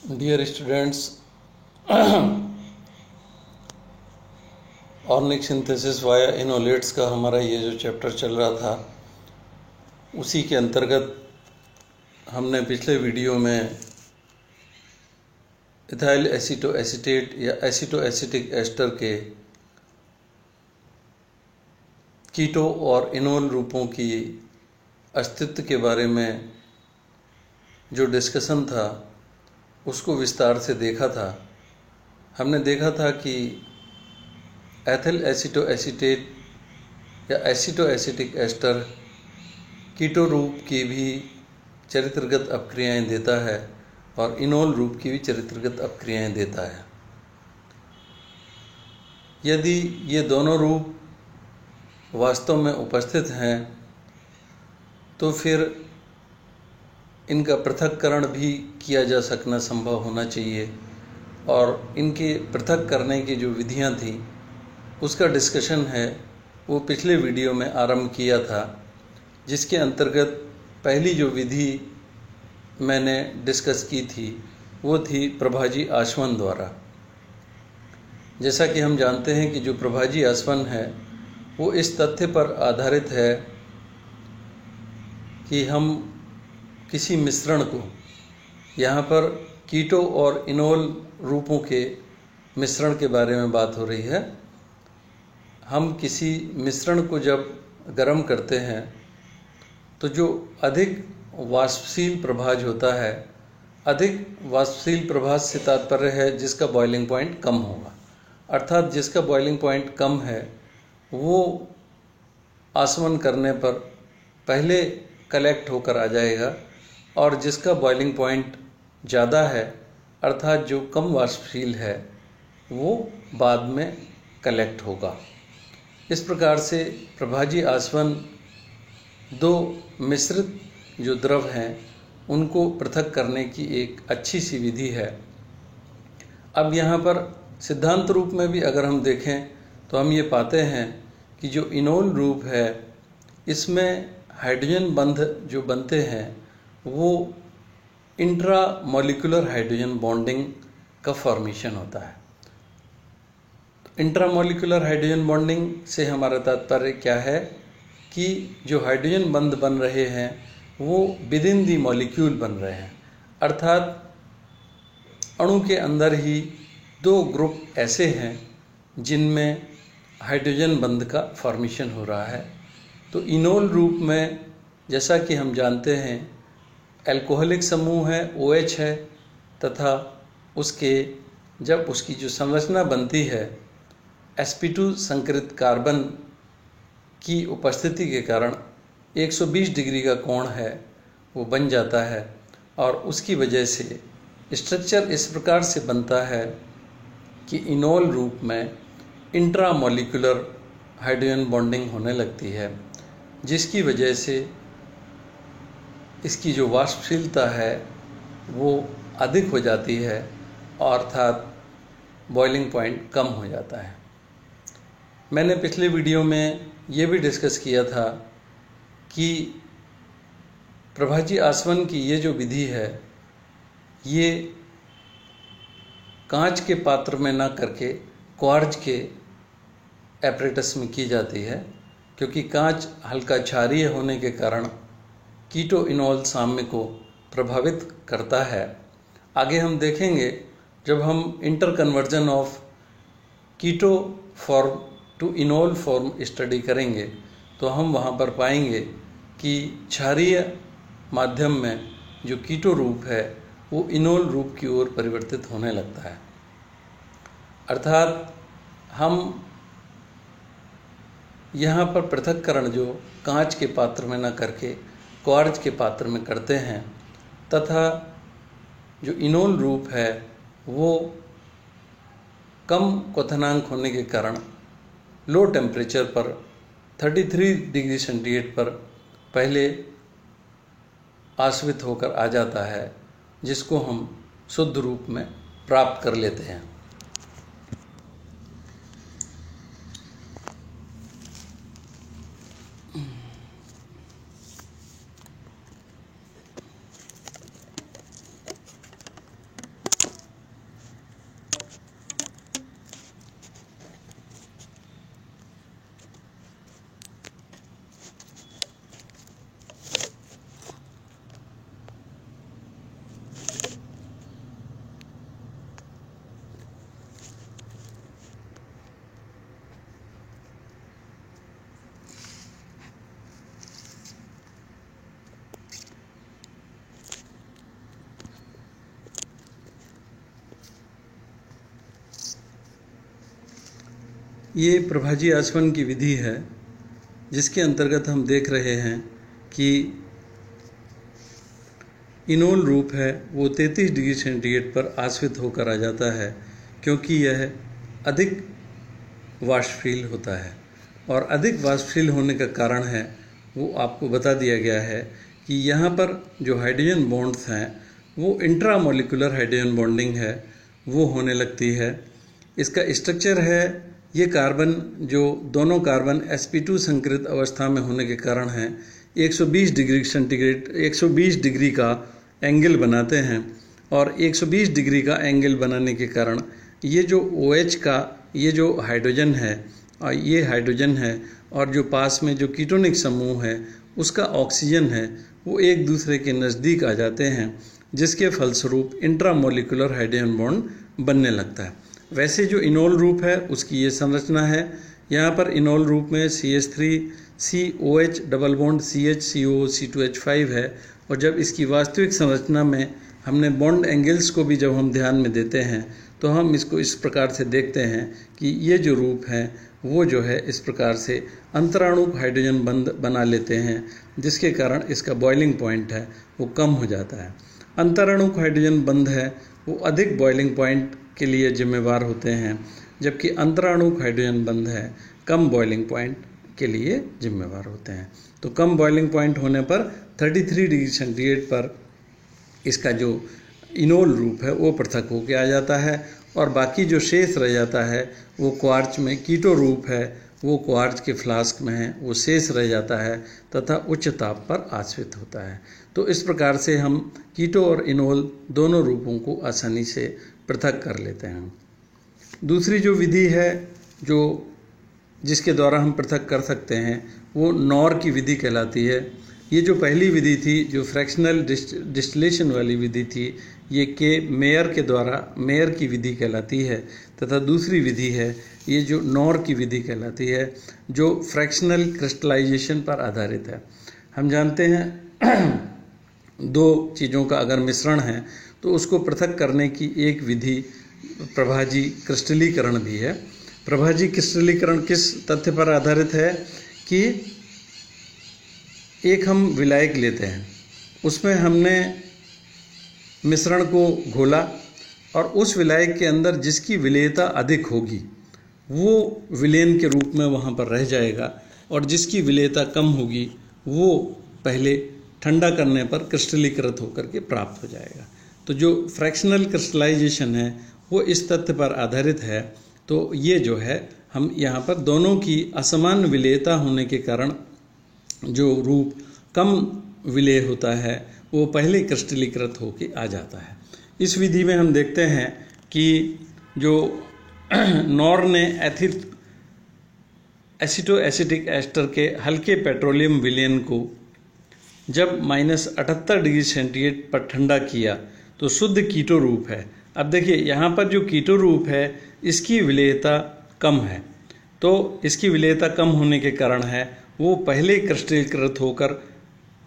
Dear students, ऑर्निक synthesis via इनोलेट्स का हमारा ये जो चैप्टर चल रहा था, उसी के अंतर्गत हमने पिछले वीडियो में इथाइल एसीटो एसीटेट या एसीटो एसिटिक एस्टर के कीटो और इनोल रूपों की अस्तित्व के बारे में जो डिस्कशन था उसको विस्तार से देखा था। हमने देखा था कि एथिल एसीटो एसीटेट या एसीटो एसिटिक एस्टर कीटो रूप की भी चरित्रगत अपक्रियाएं देता है और इनोल रूप की भी चरित्रगत अपक्रियाएं देता है। यदि ये दोनों रूप वास्तव में उपस्थित हैं तो फिर इनका पृथक्करण भी किया जा सकना संभव होना चाहिए, और इनके पृथक करने की जो विधियां थी उसका डिस्कशन है वो पिछले वीडियो में आरंभ किया था, जिसके अंतर्गत पहली जो विधि मैंने डिस्कस की थी वो थी प्रभाजी आसवन द्वारा। जैसा कि हम जानते हैं कि जो प्रभाजी आसवन है वो इस तथ्य पर आधारित है कि हम किसी मिश्रण को, यहाँ पर कीटो और इनोल रूपों के मिश्रण के बारे में बात हो रही है, हम किसी मिश्रण को जब गर्म करते हैं तो जो अधिक वाष्पशील प्रभाज होता है, अधिक वाष्पशील प्रभाज से तात्पर्य है जिसका बॉइलिंग पॉइंट कम होगा, अर्थात जिसका बॉइलिंग पॉइंट कम है वो आसवन करने पर पहले कलेक्ट होकर आ जाएगा, और जिसका बॉइलिंग पॉइंट ज़्यादा है अर्थात जो कम वाष्पशील है वो बाद में कलेक्ट होगा। इस प्रकार से प्रभाजी आसवन दो मिश्रित जो द्रव हैं उनको पृथक करने की एक अच्छी सी विधि है। अब यहाँ पर सिद्धांत रूप में भी अगर हम देखें तो हम ये पाते हैं कि जो इनोल रूप है इसमें हाइड्रोजन बंध जो बनते हैं वो इंट्रा मॉलिक्यूलर हाइड्रोजन बॉन्डिंग का फॉर्मेशन होता है। इंट्रा मॉलिक्यूलर हाइड्रोजन बॉन्डिंग से हमारा तात्पर्य क्या है कि जो हाइड्रोजन बंध बन रहे हैं वो विद इन दी मॉलिक्यूल बन रहे हैं, अर्थात अणु के अंदर ही दो ग्रुप ऐसे हैं जिनमें हाइड्रोजन बंध का फॉर्मेशन हो रहा है। तो इनोल रूप में जैसा कि हम जानते हैं एल्कोहलिक समूह है OH है, तथा उसके जब उसकी जो संरचना बनती है sp2 संकरित कार्बन की उपस्थिति के कारण 120 डिग्री का कोण है वो बन जाता है, और उसकी वजह से स्ट्रक्चर इस प्रकार से बनता है कि इनोल रूप में इंट्रामोलिकुलर हाइड्रोजन बॉन्डिंग होने लगती है, जिसकी वजह से इसकी जो वाष्पशीलता है वो अधिक हो जाती है, अर्थात बॉइलिंग पॉइंट कम हो जाता है। मैंने पिछले वीडियो में ये भी डिस्कस किया था कि प्रभाजी आसवन की ये जो विधि है ये कांच के पात्र में ना करके क्वार्ज के एपरेटस में की जाती है, क्योंकि कांच हल्का क्षारीय होने के कारण कीटो इनोल साम्य को प्रभावित करता है। आगे हम देखेंगे जब हम inter conversion of keto form to enol form study करेंगे तो हम वहाँ पर पाएंगे कि क्षारीय माध्यम में जो कीटो रूप है वो इनोल रूप की ओर परिवर्तित होने लगता है, अर्थात हम यहाँ पर पृथक्करण जो कांच के पात्र में न करके क्वार्ज के पात्र में करते हैं, तथा जो इनोल रूप है वो कम क्वथनांक होने के कारण लो टेम्परेचर पर 33 डिग्री सेंटीग्रेड पर पहले आश्वित होकर आ जाता है, जिसको हम शुद्ध रूप में प्राप्त कर लेते हैं। ये प्रभाजी आचमन की विधि है जिसके अंतर्गत हम देख रहे हैं कि इनोल रूप है वो 33 डिग्री सेंटीग्रेड पर आश्रित होकर आ जाता है, क्योंकि यह अधिक वाष्पशील होता है। और अधिक वाष्पशील होने का कारण है वो आपको बता दिया गया है कि यहाँ पर जो हाइड्रोजन बॉन्ड्स हैं वो इंट्रामोलिकुलर हाइड्रोजन बॉन्डिंग है वो होने लगती है। इसका स्ट्रक्चर है, ये कार्बन जो दोनों कार्बन sp2 संकरित अवस्था में होने के कारण है 120 डिग्री सेंटीग्रेड 120 डिग्री का एंगल बनाते हैं। और 120 डिग्री का एंगल बनाने के कारण ये जो OH का ये जो हाइड्रोजन है और ये हाइड्रोजन है और जो पास में जो कीटोनिक समूह है उसका ऑक्सीजन है वो एक दूसरे के नज़दीक आ जाते हैं, जिसके फलस्वरूप इंट्रामोलिकुलर हाइड्रोजन बॉन्ड बनने लगता है। वैसे जो इनोल रूप है उसकी ये संरचना है। यहाँ पर इनोल रूप में CH3 COH double bond CH CO C2H5 है। और जब इसकी वास्तविक संरचना में हमने बॉन्ड एंगल्स को भी जब हम ध्यान में देते हैं तो हम इसको इस प्रकार से देखते हैं कि ये जो रूप है वो जो है इस प्रकार से अंतराणुक हाइड्रोजन बंध बना लेते हैं, जिसके कारण इसका बॉइलिंग पॉइंट है वो कम हो जाता है। अंतराणुक हाइड्रोजन बंध है वो अधिक बॉइलिंग पॉइंट के लिए जिम्मेवार होते हैं, जबकि अंतराणुक हाइड्रोजन बंध है कम बॉइलिंग पॉइंट के लिए जिम्मेवार होते हैं। तो कम बॉइलिंग पॉइंट होने पर 33 डिग्री सेंटीग्रेड पर इसका जो इनोल रूप है वो पृथक होकर आ जाता है और बाकी जो शेष रह जाता है वो क्वार्च में कीटो रूप है वो क्वार्च के फ्लास्क में है वो शेष रह जाता है तथा उच्च ताप पर आश्रित होता है। तो इस प्रकार से हम कीटो और इनोल दोनों रूपों को आसानी से पृथक कर लेते हैं। दूसरी जो विधि है जो जिसके द्वारा हम पृथक कर सकते हैं वो नॉर की विधि कहलाती है। ये जो पहली विधि थी जो फ्रैक्शनल डिस्टिलेशन वाली विधि थी ये मेयर की विधि कहलाती है, तथा दूसरी विधि है ये जो नॉर की विधि कहलाती है जो फ्रैक्शनल क्रिस्टलाइजेशन पर आधारित है। हम जानते हैं दो चीज़ों का अगर मिश्रण है तो उसको पृथक करने की एक विधि प्रभाजी क्रिस्टलीकरण भी है। प्रभाजी क्रिस्टलीकरण किस तथ्य पर आधारित है कि एक हम विलायक लेते हैं, उसमें हमने मिश्रण को घोला और उस विलायक के अंदर जिसकी विलेयता अधिक होगी वो विलेन के रूप में वहाँ पर रह जाएगा और जिसकी विलेयता कम होगी वो पहले ठंडा करने पर क्रिस्टलीकृत होकर के प्राप्त हो जाएगा। तो जो फ्रैक्शनल क्रिस्टलाइजेशन है वो इस तथ्य पर आधारित है। तो ये जो है हम यहाँ पर दोनों की असमान विलेयता होने के कारण जो रूप कम विलेय होता है वो पहले क्रिस्टलीकृत होके आ जाता है। इस विधि में हम देखते हैं कि जो नॉर ने एसिटोएसिटिक एस्टर के हल्के पेट्रोलियम विलयन को जब -78 डिग्री सेंटीग्रेड पर ठंडा किया तो शुद्ध कीटो रूप है। अब देखिए यहाँ पर जो कीटो रूप है इसकी विलेयता कम है, तो इसकी विलेयता कम होने के कारण है वो पहले क्रिस्टलीकृत होकर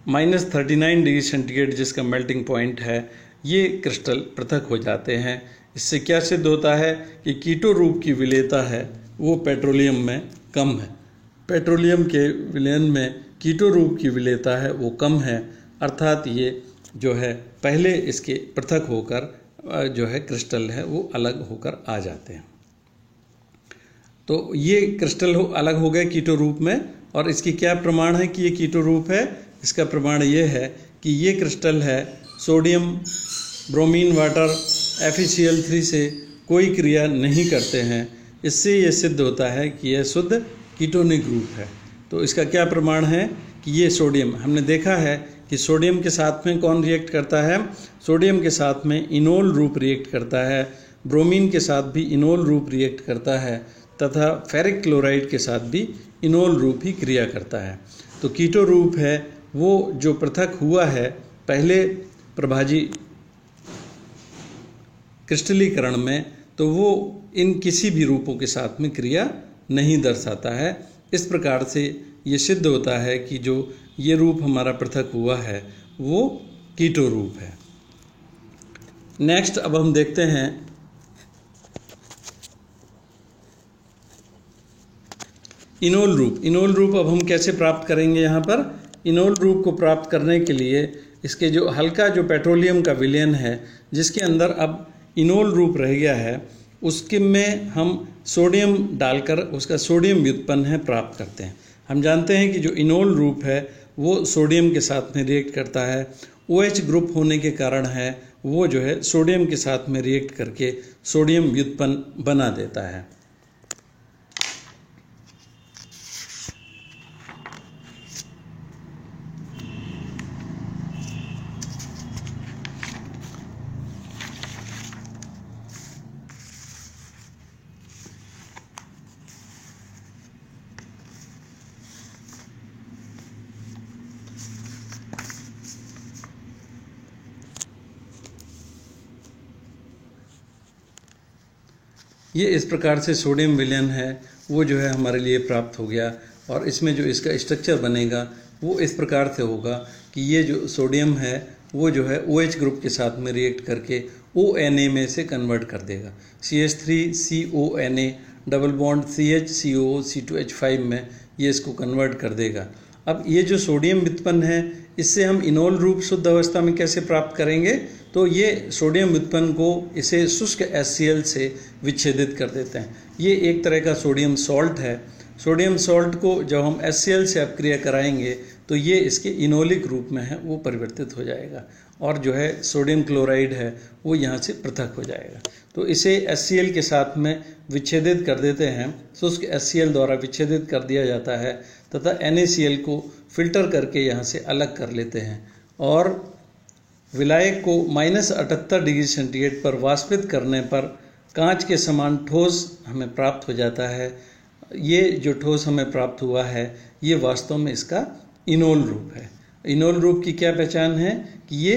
-39 डिग्री सेंटीग्रेड जिसका मेल्टिंग पॉइंट है ये क्रिस्टल पृथक हो जाते हैं। इससे क्या सिद्ध होता है कि कीटो रूप की विलेयता है वो पेट्रोलियम में कम है। पेट्रोलियम के विलयन में कीटो रूप की विलेयता है वो कम है, अर्थात ये जो है पहले इसके पृथक होकर जो है क्रिस्टल है वो अलग होकर आ जाते हैं। तो ये क्रिस्टल अलग हो गए कीटो रूप में। और इसकी क्या प्रमाण है कि ये कीटो रूप है? इसका प्रमाण ये है कि ये क्रिस्टल है सोडियम ब्रोमीन वाटर FeCl3 से कोई क्रिया नहीं करते हैं। इससे ये सिद्ध होता है कि यह शुद्ध कीटोनिक रूप है। तो इसका क्या प्रमाण है कि ये सोडियम, हमने देखा है कि सोडियम के साथ में कौन रिएक्ट करता है? सोडियम के साथ में इनोल रूप रिएक्ट करता है, ब्रोमीन के साथ भी इनोल रूप रिएक्ट करता है तथा फेरिक क्लोराइड के साथ भी इनोल रूप ही क्रिया करता है। तो कीटो रूप है वो जो पृथक हुआ है पहले प्रभाजी क्रिस्टलीकरण में, तो वो इन किसी भी रूपों के साथ में क्रिया नहीं दर्शाता है। इस प्रकार से ये सिद्ध होता है कि जो ये रूप हमारा पृथक हुआ है वो कीटो रूप है। नेक्स्ट अब हम देखते हैं इनोल रूप अब हम कैसे प्राप्त करेंगे? यहाँ पर इनोल रूप को प्राप्त करने के लिए इसके जो हल्का जो पेट्रोलियम का विलयन है जिसके अंदर अब इनोल रूप रह गया है, उसके में हम सोडियम डालकर उसका सोडियम व्युत्पन्न है प्राप्त करते हैं। हम जानते हैं कि जो इनोल रूप है वो सोडियम के साथ में रिएक्ट करता है, OH ग्रुप होने के कारण है वो जो है सोडियम के साथ में रिएक्ट करके सोडियम व्युत्पन्न बना देता है। ये इस प्रकार से सोडियम विलयन है वो जो है हमारे लिए प्राप्त हो गया, और इसमें जो इसका स्ट्रक्चर बनेगा वो इस प्रकार से होगा कि ये जो सोडियम है वो जो है OH ग्रुप के साथ में रिएक्ट करके ONA में से कन्वर्ट कर देगा। CH3CONA double bond CHCOO C2H5 में ये इसको कन्वर्ट कर देगा। अब ये जो सोडियम व्युत्पन्न है इससे हम इनोल रूप शुद्ध अवस्था में कैसे प्राप्त करेंगे? तो ये सोडियम व्युत्पन्न को इसे शुष्क HCl से विच्छेदित कर देते हैं। ये एक तरह का सोडियम सॉल्ट है। सोडियम सॉल्ट को जब हम HCl से अपक्रिया कराएंगे तो ये इसके इनोलिक रूप में है वो परिवर्तित हो जाएगा, और जो है सोडियम क्लोराइड है वो यहाँ से पृथक हो जाएगा। तो इसे HCl के साथ में विच्छेदित कर देते हैं, शुष्क HCl द्वारा विच्छेदित कर दिया जाता है तथा NaCl को फिल्टर करके यहाँ से अलग कर लेते हैं, और विलायक को -78 डिग्री सेंटीग्रेड पर वाष्पित करने पर कांच के समान ठोस हमें प्राप्त हो जाता है। ये जो ठोस हमें प्राप्त हुआ है ये वास्तव में इसका इनोल रूप है। इनोल रूप की क्या पहचान है कि ये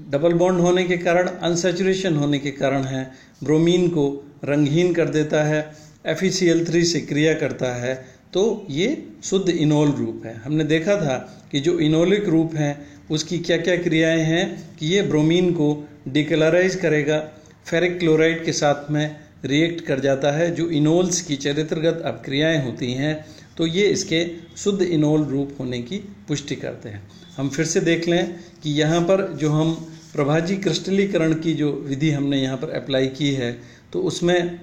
डबल बॉन्ड होने के कारण, अनसैचुरेशन होने के कारण है, ब्रोमीन को रंगहीन कर देता है, FeCl3 से क्रिया करता है, तो ये शुद्ध इनोल रूप है। हमने देखा था कि जो इनोलिक रूप है उसकी क्या क्या क्रियाएं हैं कि ये ब्रोमीन को डिकलराइज करेगा, फेरिक क्लोराइड के साथ में रिएक्ट कर जाता है, जो इनोल्स की चरित्रगत अपक्रियाएं होती हैं, तो ये इसके शुद्ध इनोल रूप होने की पुष्टि करते हैं। हम फिर से देख लें कि यहाँ पर जो हम प्रभाजी क्रिस्टलीकरण की जो विधि हमने यहाँ पर अप्लाई की है तो उसमें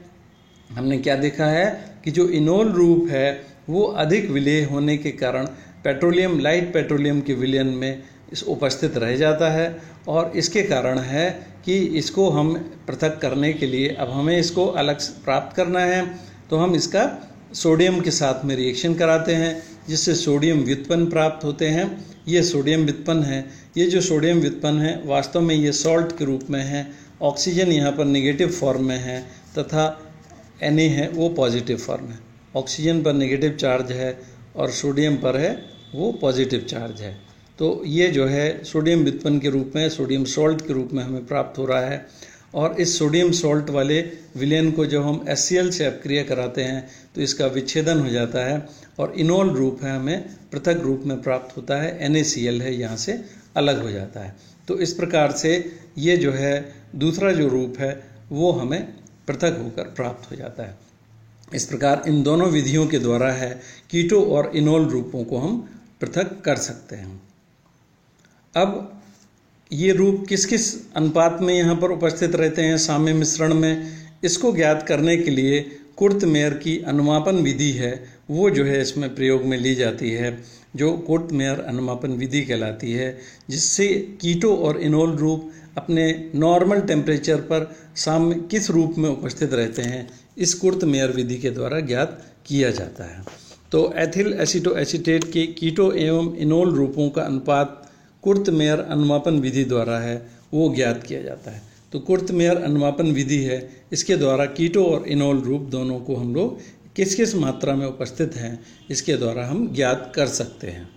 हमने क्या देखा है कि जो इनोल रूप है वो अधिक विलेय होने के कारण पेट्रोलियम, लाइट पेट्रोलियम के विलयन में इस उपस्थित रह जाता है, और इसके कारण है कि इसको हम पृथक करने के लिए अब हमें इसको अलग प्राप्त करना है, तो हम इसका सोडियम के साथ में रिएक्शन कराते हैं जिससे सोडियम व्युत्पन्न प्राप्त होते हैं। ये सोडियम व्युत्पन्न है। ये जो सोडियम व्युत्पन्न है वास्तव में ये सॉल्ट के रूप में है। ऑक्सीजन यहाँ पर नेगेटिव फॉर्म में है तथा Na है वो पॉजिटिव फॉर्म है। ऑक्सीजन पर नेगेटिव चार्ज है और सोडियम पर है वो पॉजिटिव चार्ज है। तो ये जो है सोडियम व्युत्पन्न के रूप में, सोडियम सॉल्ट के रूप में हमें प्राप्त हो रहा है, और इस सोडियम सॉल्ट वाले विलयन को जब हम HCl से अपक्रिया कराते हैं तो इसका विच्छेदन हो जाता है और इनोल रूप है हमें पृथक रूप में प्राप्त होता है, NaCl है यहाँ से अलग हो जाता है। तो इस प्रकार से ये जो है दूसरा जो रूप है वो हमें पृथक होकर प्राप्त हो जाता है। इस प्रकार इन दोनों विधियों के द्वारा है कीटो और इनोल रूपों को हम पृथक कर सकते हैं। अब ये रूप किस किस अनुपात में यहाँ पर उपस्थित रहते हैं साम्य मिश्रण में, इसको ज्ञात करने के लिए कुर्ट-मेयर की अनुमापन विधि है वो जो है इसमें प्रयोग में ली जाती है, जो कुर्ट-मेयर अनुमापन विधि कहलाती है, जिससे कीटो और इनोल रूप अपने नॉर्मल टेम्परेचर पर साम्य किस रूप में उपस्थित रहते हैं इस कुर्ट-मेयर विधि के द्वारा ज्ञात किया जाता है। तो एथिल एसीटोएसीटेट के कीटो एवं इनोल रूपों का अनुपात कुर्ट-मेयर अनुमापन विधि द्वारा है वो ज्ञात किया जाता है। तो कुर्ट-मेयर अनुमापन विधि है, इसके द्वारा कीटो और इनोल रूप दोनों को हम लोग किस किस मात्रा में उपस्थित हैं इसके द्वारा हम ज्ञात कर सकते हैं।